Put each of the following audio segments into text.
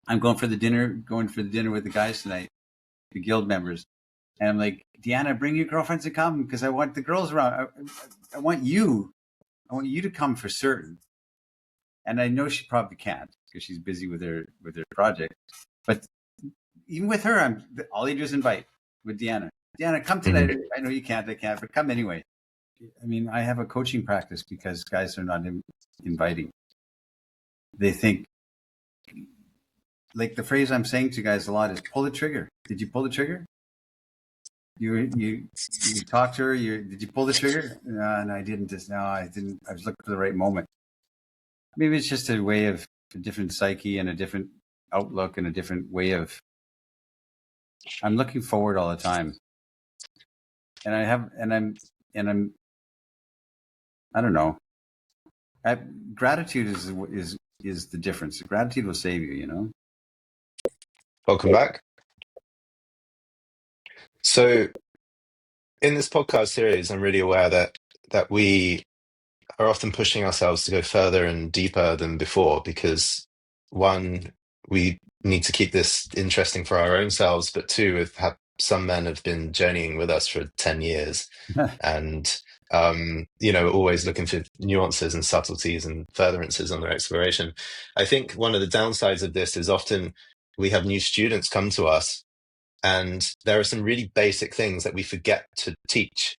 I'm going for the dinner with the guys tonight, the guild members. And I'm like, Deanna, bring your girlfriends to come because I want the girls around. I want you to come for certain. And I know she probably can't because she's busy with her project. But even with her, all you do is invite with Deanna. Deanna, come tonight. I know you can't, I can't, but come anyway. I mean, I have a coaching practice because guys are not inviting. They think, like the phrase I'm saying to guys a lot is pull the trigger. Did you pull the trigger? You talked to her. Did you pull the trigger? No, I didn't. I didn't. I was looking for the right moment. Maybe it's just a way of a different psyche and a different outlook and a different way of. I'm looking forward all the time, and I'm. I don't know. Gratitude is the difference. Gratitude will save you. You know. Welcome back. So in this podcast series, I'm really aware that we are often pushing ourselves to go further and deeper than before because, one, we need to keep this interesting for our own selves, but two, some men have been journeying with us for 10 years and always looking for nuances and subtleties and furtherances on their exploration. I think one of the downsides of this is often we have new students come to us and there are some really basic things that we forget to teach.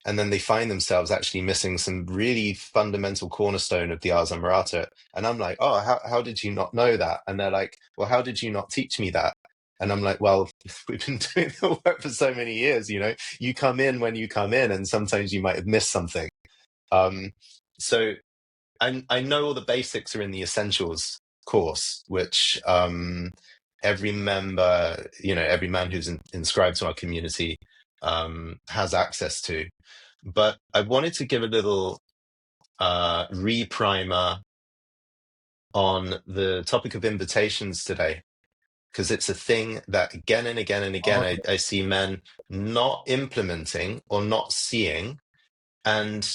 And then they find themselves actually missing some really fundamental cornerstone of the Ars Amorata. And I'm like, oh, how did you not know that? And they're like, well, how did you not teach me that? And I'm like, well, we've been doing the work for so many years, you come in when you come in and sometimes you might have missed something. So I know all the basics are in the essentials course, which every member, every man who's inscribed to our community has access to. But I wanted to give a little reprimer on the topic of invitations today, because it's a thing that again and again and again I see men not implementing or not seeing. And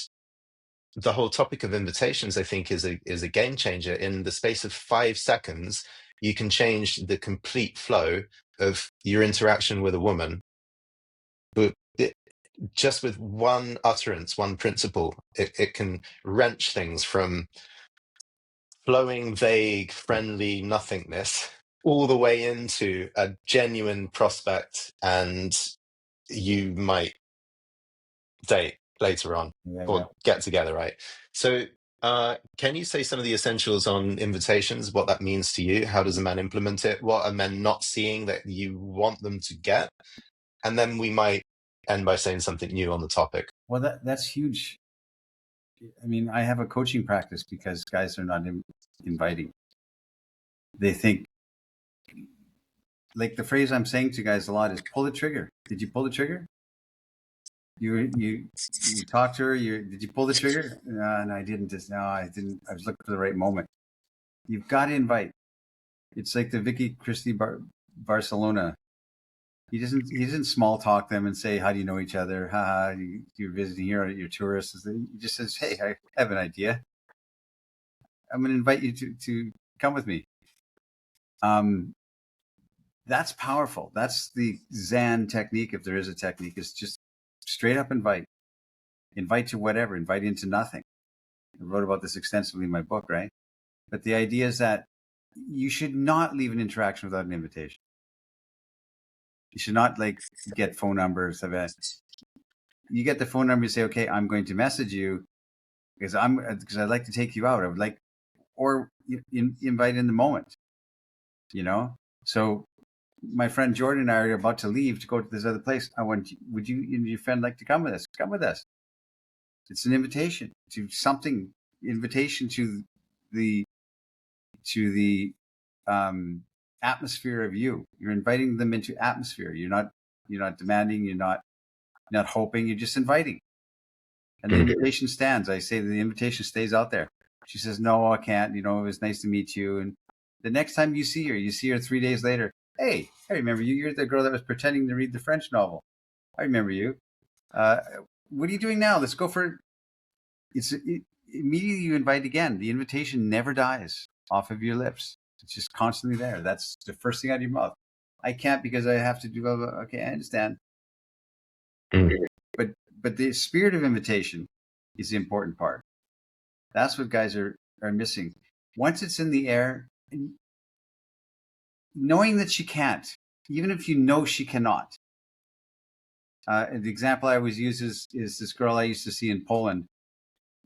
the whole topic of invitations, I think, is a game changer. In the space of 5 seconds, you can change the complete flow of your interaction with a woman. But just with one utterance, one principle, it can wrench things from flowing, vague, friendly nothingness all the way into a genuine prospect, and you might date later on or get together, right? So can you say some of the essentials on invitations, what that means to you? How does a man implement it? What are men not seeing that you want them to get? And then we might end by saying something new on the topic. Well, that's huge. I mean, I have a coaching practice because guys are not inviting. They think, like the phrase I'm saying to guys a lot is pull the trigger. Did you pull the trigger? You talked to her. Did you pull the trigger? No, I didn't. I didn't. I was looking for the right moment. You've got to invite. It's like the Vicky Christie Barcelona. He doesn't small talk them and say, how do you know each other? Haha, you're visiting here, you're tourists. He just says, hey, I have an idea. I'm going to invite you to come with me. That's powerful. That's the Zan technique, if there is a technique, is just straight up invite. Invite to whatever, invite into nothing. I wrote about this extensively in my book, right? But the idea is that you should not leave an interaction without an invitation. You should not get phone numbers. You get the phone number, you say, okay, I'm going to message you because I'd like to take you out. I would like, or invite in the moment, So my friend Jordan and I are about to leave to go to this other place. Would you and your friend like to come with us? Come with us. It's an invitation to something, invitation to the atmosphere of you. You're inviting them into atmosphere. You're not demanding, you're not hoping, you're just inviting. And the invitation stands. I say the invitation stays out there. She says, no, I can't. It was nice to meet you. And the next time you see her 3 days later. Hey, I remember you. You're the girl that was pretending to read the French novel. I remember you. What are you doing now? Let's go for it. Immediately you invite again. The invitation never dies off of your lips. It's just constantly there. That's the first thing out of your mouth. I can't because I have to do blah, blah. Okay, I understand. Mm. But the spirit of invitation is the important part. That's what guys are missing. Once it's in the air, knowing that she can't, even if you know she cannot. The example I always use is this girl I used to see in Poland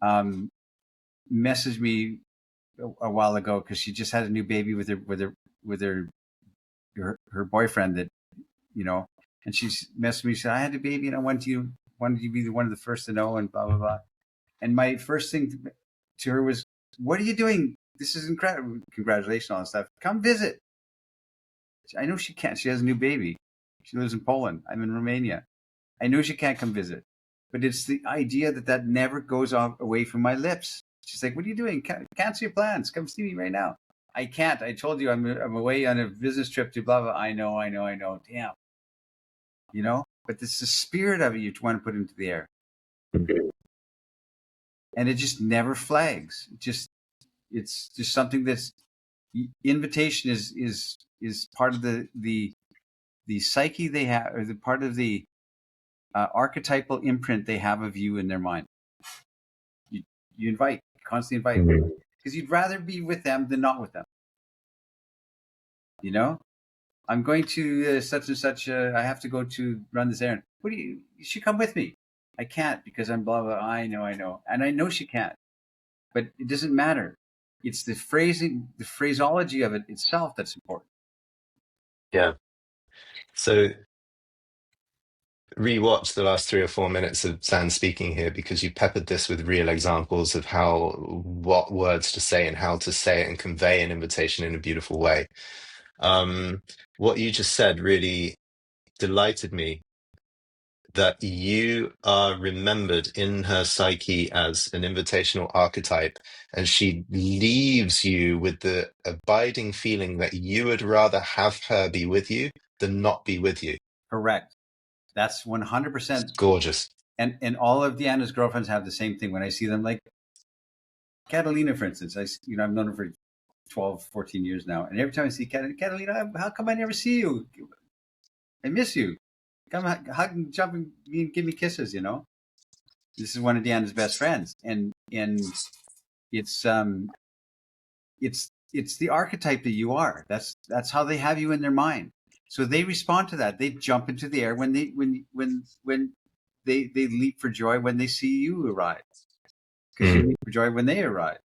messaged me a while ago because she just had a new baby with her boyfriend that and she messaged me. She said, "I had a baby and I wanted you to be one of the first to know," and blah blah blah. And my first thing to her was, "What are you doing? This is incredible! Congratulations on stuff. Come visit." I know she can't. She has a new baby. She lives in Poland. I'm in Romania. I know she can't come visit, but it's the idea that never goes away from my lips. She's like, "What are you doing? Cancel your plans. Come see me right now." I can't. I told you I'm away on a business trip to blah blah. I know. Damn. But it's the spirit of it you want to put into the air, and it just never flags. It's just something that's invitation is part of the psyche they have, or the part of the archetypal imprint they have of you in their mind. You invite, constantly invite, because you'd rather be with them than not with them. I'm going to such and such. I have to go to run this errand. You should come with me. I can't because I'm blah blah. I know, and I know she can't. But it doesn't matter. It's the phrasing, the phraseology of it itself that's important. Yeah. So rewatch the last 3 or 4 minutes of Zan speaking here, because you peppered this with real examples of what words to say and how to say it and convey an invitation in a beautiful way. What you just said really delighted me, that you are remembered in her psyche as an invitational archetype, and she leaves you with the abiding feeling that you would rather have her be with you than not be with you. Correct. That's 100%. It's gorgeous. And all of Deanna's girlfriends have the same thing. When I see them, like Catalina, for instance, I've known her for 12, 14 years now. And every time I see Catalina, how come I never see you? I miss you. Come hug and jump and give me kisses, This is one of Deanna's best friends. And it's the archetype that you are. That's how they have you in their mind. So they respond to that. They jump into the air when they leap for joy when they see you arrive. Because you leap for joy when they arrive.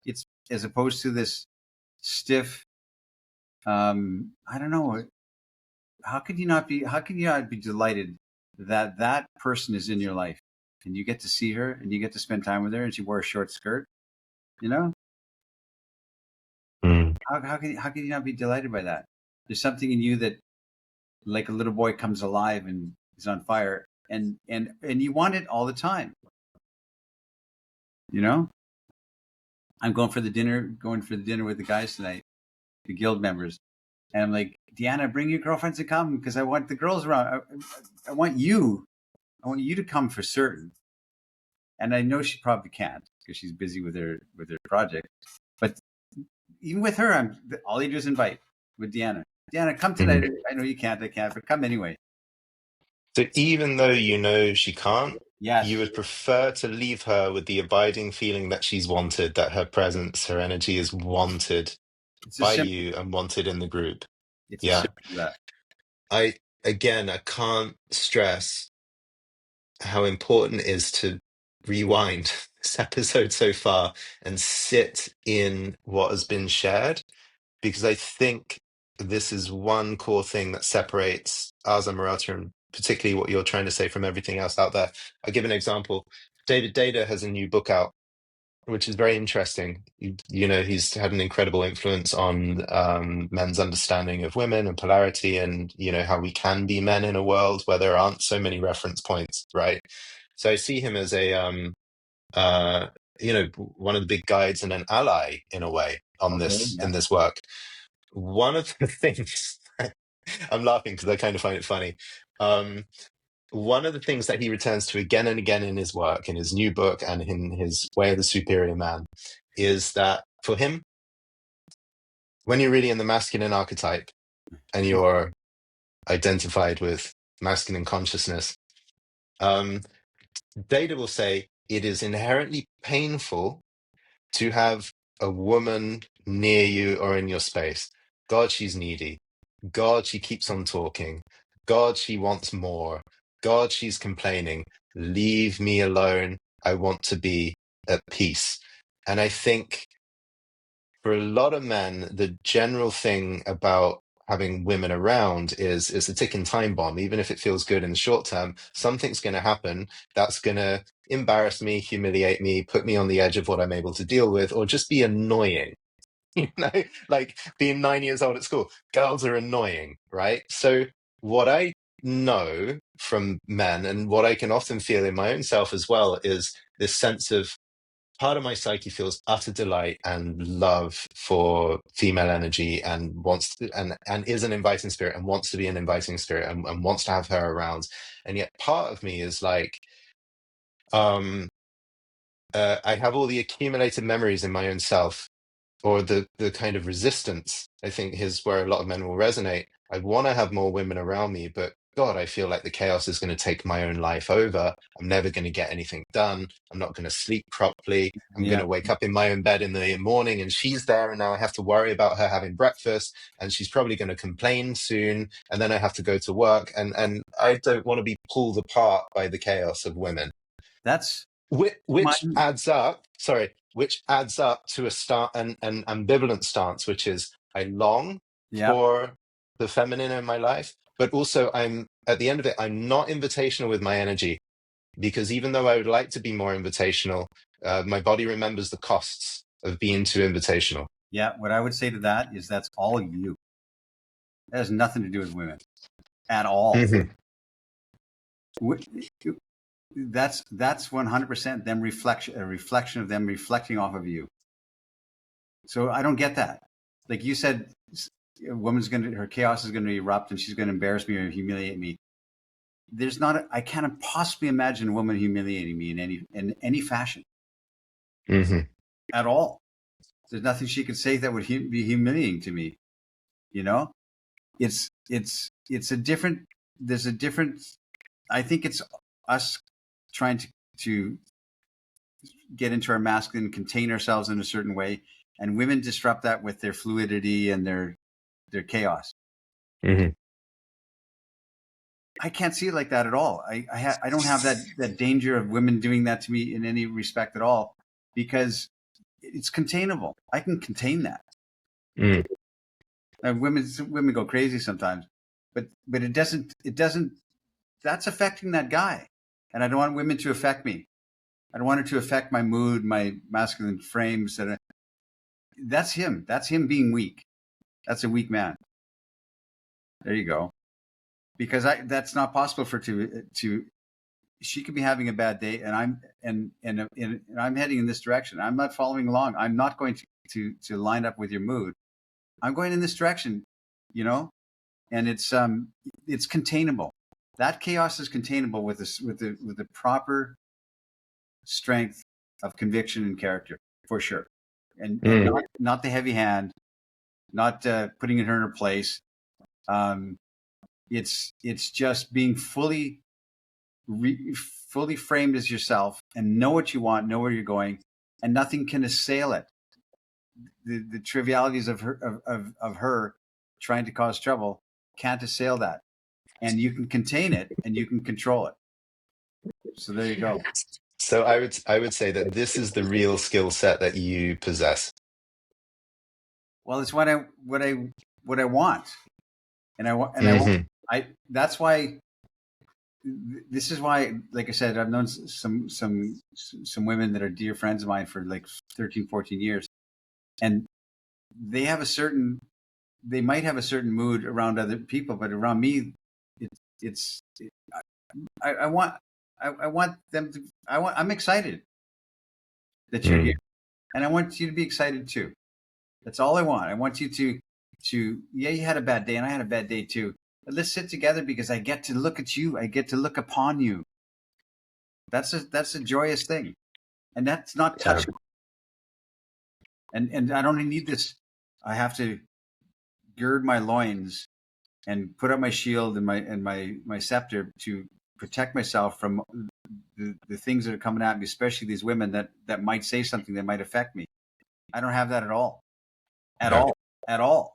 It's as opposed to this stiff, I don't know. How can you not be delighted that person is in your life and you get to see her and you get to spend time with her and she wore a short skirt, How can you not be delighted by that? There's something in you that, like a little boy, comes alive and is on fire, and you want it all the time. I'm going for the dinner with the guys tonight, the guild members, and I'm like, Deanna, bring your girlfriends to come because I want the girls around. I want you to come for certain. And I know she probably can't because she's busy with her project. But even with her, all you do is invite with Deanna. Deanna, come tonight. I know you can't. I can't, but come anyway. So even though you know she can't, Yes. you would prefer to leave her with the abiding feeling that she's wanted, that her presence, her energy is wanted by you and wanted in the group. It's Yeah. that. I can't stress how important it is to rewind this episode so far and sit in what has been shared, because I think this is one core thing that separates Ars Amorata, and particularly what you're trying to say, from everything else out there. I'll give an example. David Deida has a new book out, which is very interesting. He's had an incredible influence on men's understanding of women and polarity, and how we can be men in a world where there aren't so many reference points, right? So I see him as a one of the big guides and an ally in a way on this in this work. One of the things I'm laughing because I kind of find it funny. One of the things that he returns to again and again in his work, in his new book and in his Way of the Superior Man, is that for him, when you're really in the masculine archetype and you're identified with masculine consciousness, um, Data will say it is inherently painful to have a woman near you or in your space. God, she's needy. God, she keeps on talking. God, she wants more. God, she's complaining. Leave me alone. I want to be at peace. And I think for a lot of men, the general thing about having women around is it's a ticking time bomb. Even if it feels good in the short term, something's going to happen that's going to embarrass me, humiliate me, put me on the edge of what I'm able to deal with, or just be annoying. You know, like being 9 years old at school, girls are annoying, right? So what I know from men and what I can often feel in my own self as well is this sense of part of my psyche feels utter delight and love for female energy and wants to, and is an inviting spirit and wants to be an inviting spirit and wants to have her around. And yet part of me is like, um, I have all the accumulated memories in my own self, or the kind of resistance, I think, is where a lot of men will resonate. I want to have more women around me, but God, I feel like the chaos is going to take my own life over. I'm never going to get anything done. I'm not going to sleep properly. I'm going Yeah, to wake up in my own bed in the morning and she's there, and now I have to worry about her having breakfast, and she's probably going to complain soon, and then I have to go to work, and I don't want to be pulled apart by the chaos of women. that's Which mine. adds up, sorry, which adds up to an ambivalent stance, which is I long Yeah, for the feminine in my life, but also I'm at the end of it, I'm not invitational with my energy, because even though I would like to be more invitational, my body remembers the costs of being too invitational. yeah. What I would say to that is that's all you. That has nothing to do with women at all. Hmm. That's 100% them reflection, a reflection of them reflecting off of you. So I don't get that. Like you said, a woman's her chaos is gonna erupt and she's gonna embarrass me or humiliate me. There's not. I can't possibly imagine a woman humiliating me in any fashion Hmm. at all. There's nothing she could say that would be humiliating to me. You know, it's a different. There's a different. I think it's us trying to get into our masculine, contain ourselves in a certain way, and women disrupt that with their fluidity and their chaos. Hmm. I can't see it like that at all. I don't have that danger of women doing that to me in any respect at all, because it's containable. I can contain that. Mm. Women go crazy sometimes, but it doesn't. That's affecting that guy, and I don't want women to affect me. I don't want it to affect my mood, my masculine frames. That's him. That's him being weak. That's a weak man. There you go. Because that's not possible for to. She could be having a bad day, and I'm heading in this direction. I'm not following along. I'm not going to line up with your mood. I'm going in this direction, you know, and it's containable. That chaos is containable with this with the proper strength of conviction and character, for sure, and Mm. not the heavy hand, not putting her in her place. Um, it's just being fully framed as yourself and know what you want, know where you're going, and nothing can assail it. The trivialities of her trying to cause trouble can't assail that, and you can contain it and you can control it. So there you go. So I would say that this is the real skill set that you possess. Well, it's what I want, and I want. Hmm. I That's why. This is why, like I said, I've known some women that are dear friends of mine for like 13, 14 years, and they have a certain they might have a certain mood around other people, but around me, it, it's I want I want them to I'm excited that you're here, Mm. and I want you to be excited too. That's all I want. I want you to yeah, you had a bad day and I had a bad day too, but let's sit together because I get to look at you. I get to look upon you. That's a joyous thing, and that's not Yeah. touchable. And I don't need this. I have to gird my loins and put up my shield and my scepter to protect myself from the things that are coming at me, especially these women that might say something that might affect me. I don't have that at all. No. At all.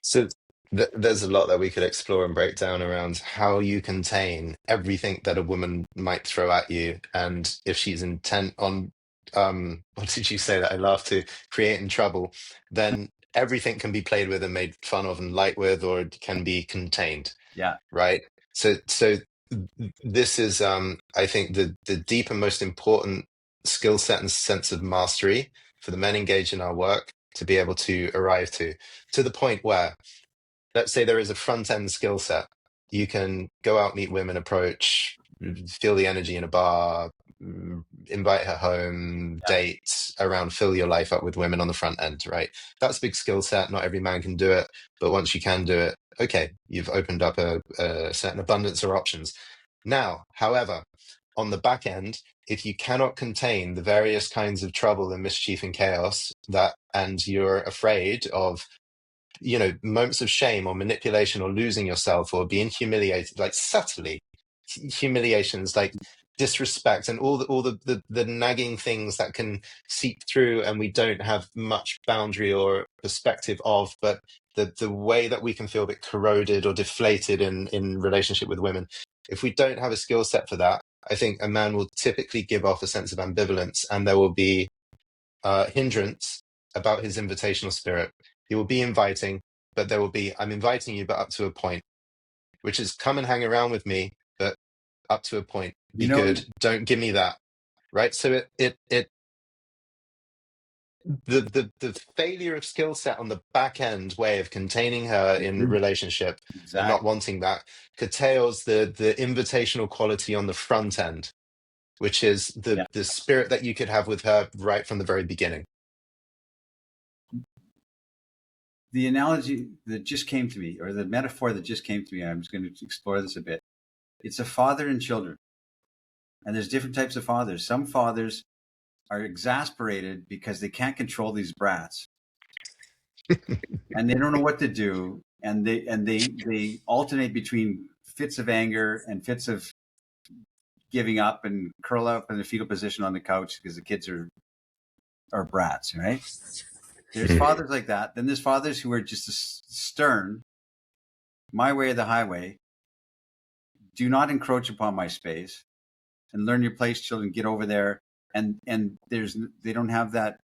So there's a lot that we could explore and break down around how you contain everything that a woman might throw at you, and if she's intent on, what did you say that I love to create in trouble, then everything can be played with and made fun of and light with, or it can be contained, Yeah. right? So this is, I think, the deeper, most important skill set and sense of mastery for the men engaged in our work to be able to arrive to the point where, let's say there is a front end skill set. You can go out, meet women, approach, feel the energy in a bar, invite her home, Yeah. date around, fill your life up with women on the front end, right? That's a big skill set. Not every man can do it, but once you can do it, okay, you've opened up a certain abundance of options. Now, however, on the back end, if you cannot contain the various kinds of trouble and mischief and chaos that, and you're afraid of, moments of shame or manipulation or losing yourself or being humiliated, like subtly humiliations, like disrespect and all the nagging things that can seep through, and we don't have much boundary or perspective of, but the way that we can feel a bit corroded or deflated in relationship with women, if we don't have a skill set for that, I think a man will typically give off a sense of ambivalence, and there will be hindrance about his invitational spirit. He will be inviting, but there will be, I'm inviting you, but up to a point, which is come and hang around with me, but up to a point. Be good. Don't give me that. Right. So the failure of skill set on the back end way of containing her in relationship and not Exactly. wanting that curtails the invitational quality on the front end, which is the spirit that you could have with her right from the very beginning. The analogy that just came to me, or the metaphor that just came to me, I'm just going to explore this a bit. It's a father and children. And there's different types of fathers. Some fathers are exasperated because they can't control these brats. And they don't know what to do. And they alternate between fits of anger and fits of giving up and curl up in the fetal position on the couch because the kids are brats, right? There's fathers like that. Then there's fathers who are just stern, my way or the highway. Do not encroach upon my space, and learn your place, children. Get over there. And they don't have that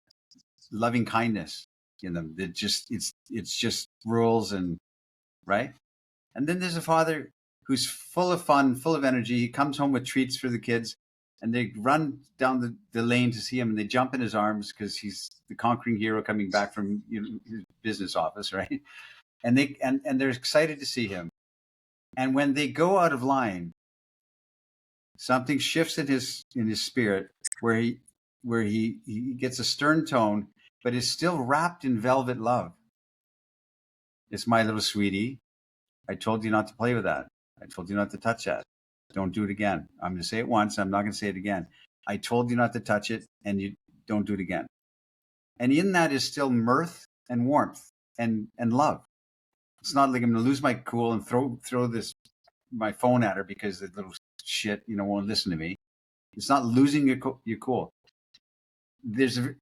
loving kindness in them. It's just rules and right. And then there's a father who's full of fun, full of energy. He comes home with treats for the kids, and they run down the lane to see him, and they jump in his arms because he's the conquering hero coming back from his business office, right? And they're excited to see him. And when they go out of line, something shifts in his spirit where he gets a stern tone, but is still wrapped in velvet love. It's my little sweetie. I told you not to play with that. I told you not to touch that. Don't do it again. I'm going to say it once. I'm not going to say it again. I told you not to touch it, and you don't do it again. And in that is still mirth and warmth and love. It's not like I'm going to lose my cool and throw my phone at her because the little shit won't listen to me. It's not losing your cool.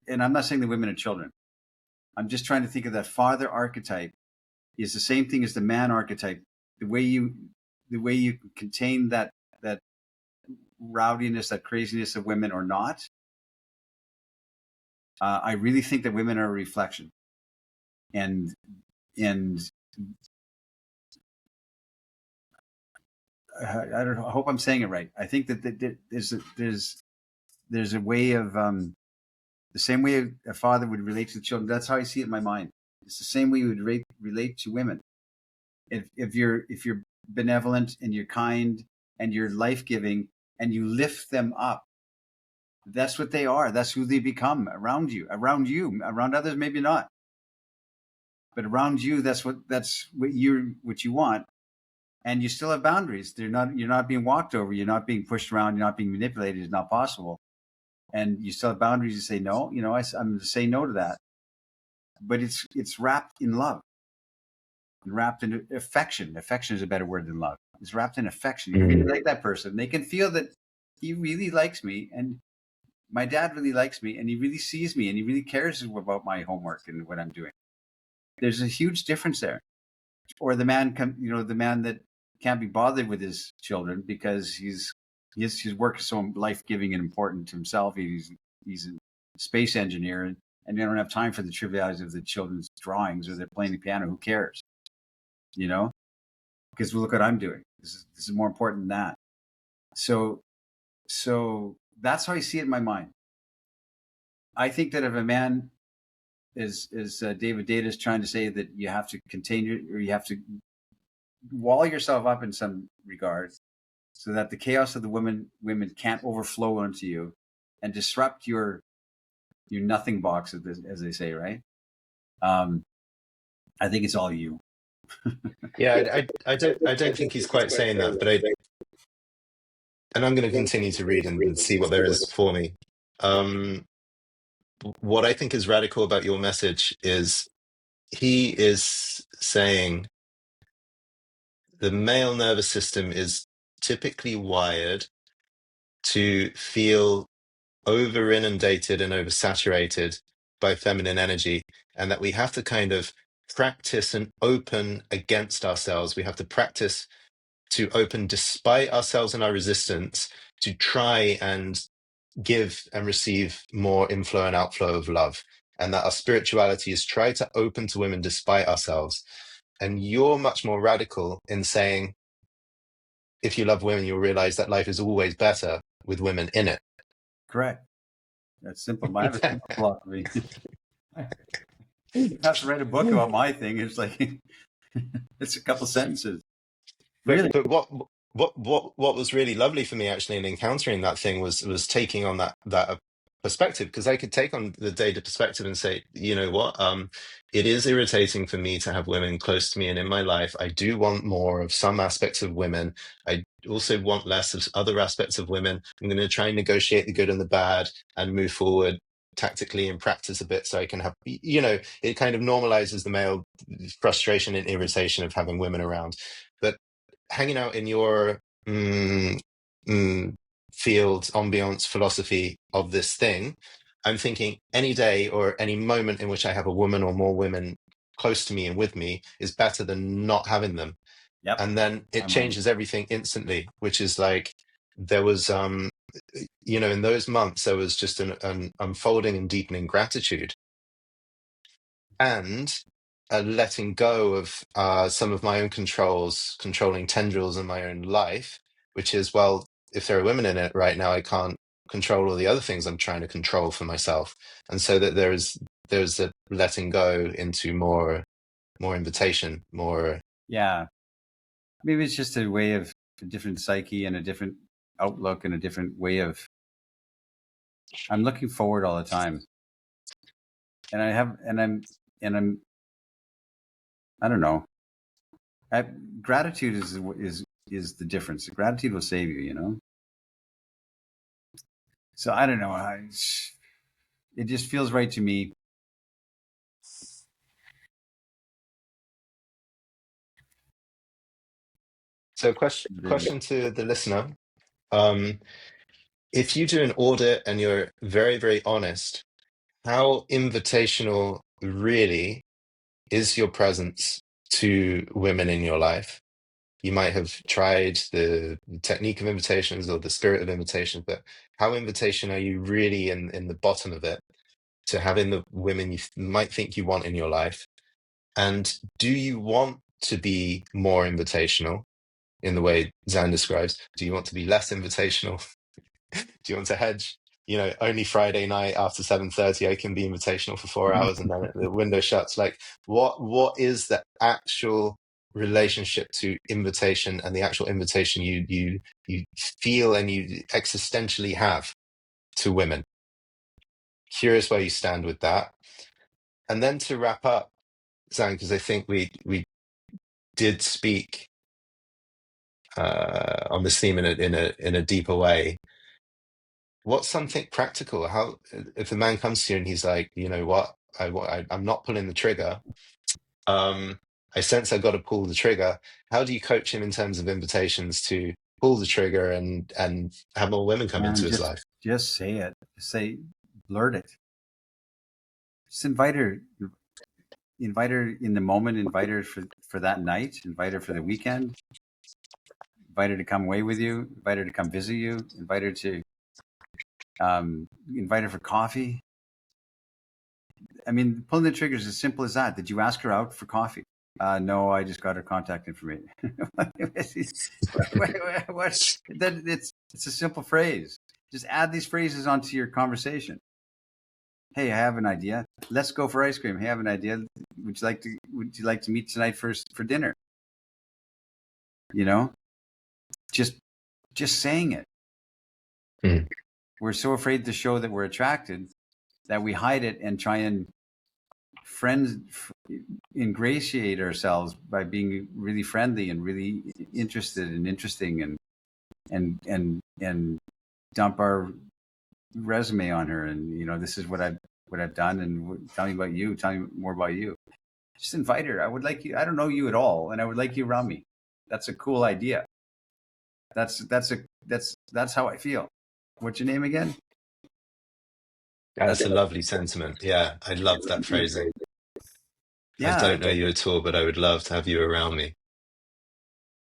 And I'm not saying the women are children. I'm just trying to think of that father archetype is the same thing as the man archetype. The way you contain that rowdiness, that craziness of women or not. I really think that women are a reflection, and I don't know. I hope I'm saying it right. I think that there's a way of the same way a father would relate to the children. That's how I see it in my mind. It's the same way you would relate to women. If you're benevolent and you're kind and you're life giving and you lift them up, that's what they are. That's who they become around you, around others, maybe not, but around you. That's what you want. And you still have boundaries. You're not being walked over. You're not being pushed around. You're not being manipulated. It's not possible. And you still have boundaries. You say no. I'm going to say no to that. but it's wrapped in love, wrapped in affection. Affection is a better word than love. It's wrapped in affection. You really like that person. They can feel that he really likes me, and my dad really likes me, and he really sees me, and he really cares about my homework and what I'm doing. There's a huge difference there. Or the man, the man that can't be bothered with his children because his work is so life-giving and important to himself. He's a space engineer, and they don't have time for the trivialities of the children's drawings, or they're playing the piano. Who cares? Because look what I'm doing. This is more important than that. So that's how I see it in my mind. I think that if a man is David Deida is trying to say, that you have to contain or you have to wall yourself up in some regard, so that the chaos of the women can't overflow onto you and disrupt your nothing box, as they say, right? I think it's all you. Yeah, I don't think he's quite saying that, but and I'm going to continue to read and see what there is for me. What I think is radical about your message is he is saying the male nervous system is typically wired to feel over inundated and oversaturated by feminine energy, and that we have to kind of practice and open against ourselves. We have to practice to open despite ourselves and our resistance, to try and give and receive more inflow and outflow of love. And that our spirituality is try to open to women despite ourselves. And you're much more radical in saying, if you love women, you'll realize that life is always better with women in it. Correct. That's simple. I have a simple philosophy. You have to write a book about my thing. It's like it's a couple sentences. Really? But what was really lovely for me actually in encountering that thing was taking on that perspective, because I could take on the data perspective and say, you know what, it is irritating for me to have women close to me and in my life. I do want more of some aspects of women. I also want less of other aspects of women. I'm going to try and negotiate the good and the bad and move forward tactically and practice a bit so I can have, it kind of normalizes the male frustration and irritation of having women around. But hanging out in your field, ambiance, philosophy of this thing, I'm thinking any day or any moment in which I have a woman or more women close to me and with me is better than not having them. Yep. And then it changes everything instantly, which is like there was, in those months, there was just an unfolding and deepening gratitude. And letting go of some of my own controlling tendrils in my own life, which is, well, if there are women in it right now, I can't control all the other things I'm trying to control for myself. And so that there's a letting go into more invitation, more. Yeah. Maybe it's just a way of a different psyche and a different outlook and a different way of. I'm looking forward all the time, and I'm I don't know. Gratitude is the difference. Gratitude will save you, So I don't know. It just feels right to me. So question to the listener. If you do an audit and you're very, very honest, how invitational really is your presence to women in your life? You might have tried the technique of invitations or the spirit of invitation, but how invitation are you really in the bottom of it to having the women you might think you want in your life? And do you want to be more invitational in the way Zan describes? Do you want to be less invitational? Do you want to hedge? Only Friday night after 7:30 I can be invitational for 4 hours and then the window shuts. Like, what is the actual relationship to invitation and the actual invitation you feel and you existentially have to women? Curious where you stand with that. And then to wrap up, Zan, because I think we did speak on this theme in a deeper way. What's something practical? How, if a man comes to you and he's like, you know what, I'm not pulling the trigger. I sense I've got to pull the trigger. How do you coach him in terms of invitations to pull the trigger and have more women come into And his life? just say it. Say, blurt it. Just invite her. Invite her in the moment. Invite her for that night. Invite her for the weekend. Invite her to come away with you. Invite her to come visit you. Invite her to invite her for coffee. I mean, pulling the trigger is as simple as that. Did you ask her out for coffee? No, I just got her contact information. what? It's a simple phrase. Just add these phrases onto your conversation. Hey, I have an idea. Let's go for ice cream. Hey, I have an idea. Would you like to meet tonight for dinner? You know, just saying it. Mm. We're so afraid to show that we're attracted that we hide it and try and ingratiate ourselves by being really friendly and really interested and interesting and dump our resume on her, and this is what I've done, and tell me about you, tell me more about you. Just invite her. I would like you. I don't know you at all, and I would like you around me. That's a cool idea. That's how I feel. What's your name again? That's a lovely sentiment. Yeah, I love that phrasing. Yeah, I don't know you at all, but I would love to have you around me.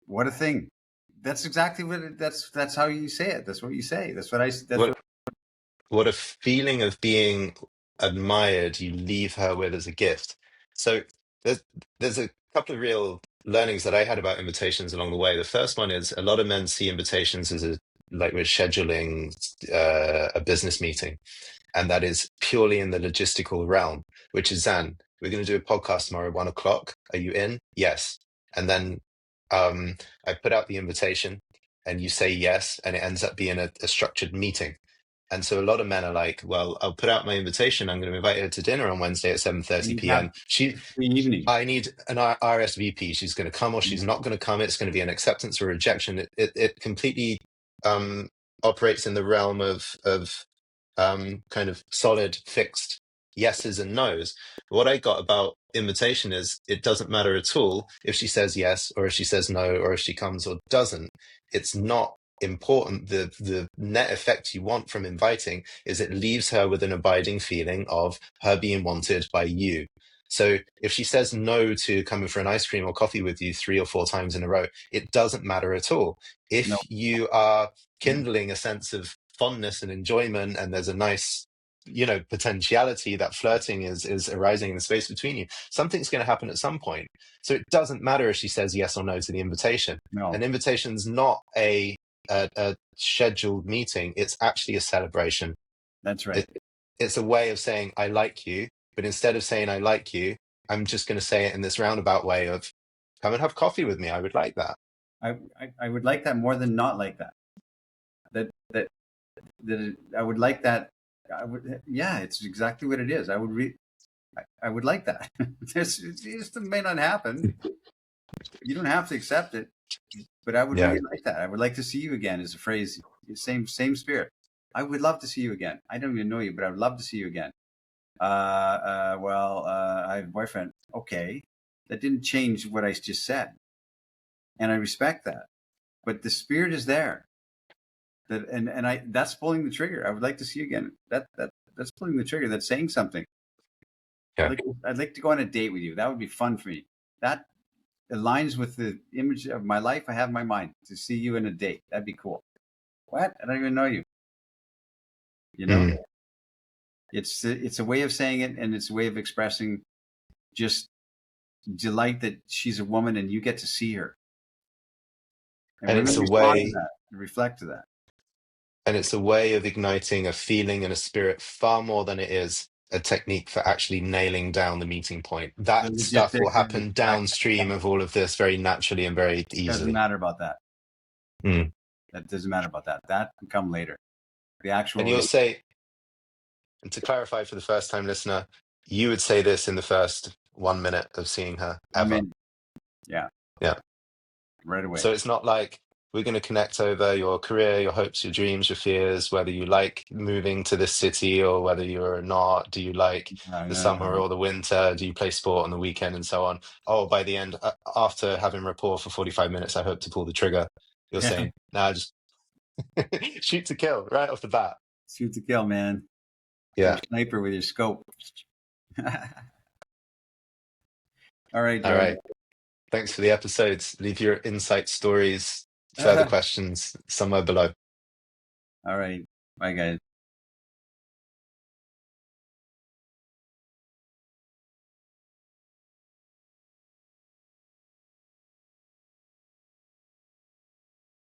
What a thing. That's exactly that's how you say it. That's what you say. What a feeling of being admired you leave her with as a gift. So there's a couple of real learnings that I had about invitations along the way. The first one is a lot of men see invitations as like we're scheduling a business meeting, and that is purely in the logistical realm, which is Zan. We're going to do a podcast tomorrow at 1 o'clock. Are you in? Yes. And then I put out the invitation, and you say yes, and it ends up being a structured meeting. And so a lot of men are like, well, I'll put out my invitation. I'm going to invite her to dinner on Wednesday at 7:30 p.m. I need an RSVP. She's going to come or she's not going to come. It's going to be an acceptance or rejection. It completely operates in the realm of kind of solid, fixed yeses and nos. What I got about invitation is it doesn't matter at all if she says yes or if she says no or if she comes or doesn't. It's not important. The net effect you want from inviting is it leaves her with an abiding feeling of her being wanted by you. So if she says no to coming for an ice cream or coffee with you 3 or 4 times in a row, it doesn't matter at all. If you are kindling a sense of fondness and enjoyment, and there's a nice potentiality that flirting is arising in the space between you, something's going to happen at some point. So it doesn't matter if she says yes or no to the invitation. An invitation's not a scheduled meeting. It's actually a celebration. That's right. It's a way of saying I like you, but instead of saying I like you, I'm just going to say it in this roundabout way of come and have coffee with me. I would like that. I would like that more than not like that. I would like that. Yeah, it's exactly what it is. I would like that. This may not happen. You don't have to accept it, but I would really like that. I would like to see you again is a phrase. Same spirit. I would love to see you again. I don't even know you, but I would love to see you again. I have a boyfriend. Okay. That didn't change what I just said. And I respect that. But the spirit is there. That's pulling the trigger. I would like to see you again. That's pulling the trigger. That's saying something. Yeah. I'd like to go on a date with you. That would be fun for me. That aligns with the image of my life I have in my mind, to see you in a date. That'd be cool. What? I don't even know you. It's a way of saying it, and it's a way of expressing just delight that she's a woman and you get to see her. And it's a way reflect to that. And it's a way of igniting a feeling and a spirit far more than it is a technique for actually nailing down the meeting point. That stuff will happen downstream of all of this very naturally and very easily. Doesn't matter about that. Mm. That doesn't matter about that. That can come later. The actual. And you'll say, and to clarify for the first time listener, you would say this in the first 1 minute of seeing her ever. Yeah. Yeah. Right away. So it's not like We're going to connect over your career, your hopes, your dreams, your fears, whether you like moving to this city or whether you're not. Do you like the summer or the winter? Do you play sport on the weekend and so on? Oh, by the end, after having rapport for 45 minutes, I hope to pull the trigger. You're saying, nah, just shoot to kill right off the bat. Shoot to kill, man. You're Yeah. a sniper with your scope. All right, All Jordan. right. Thanks for the episodes. Leave your insight stories, further questions somewhere below. All right. Bye, guys.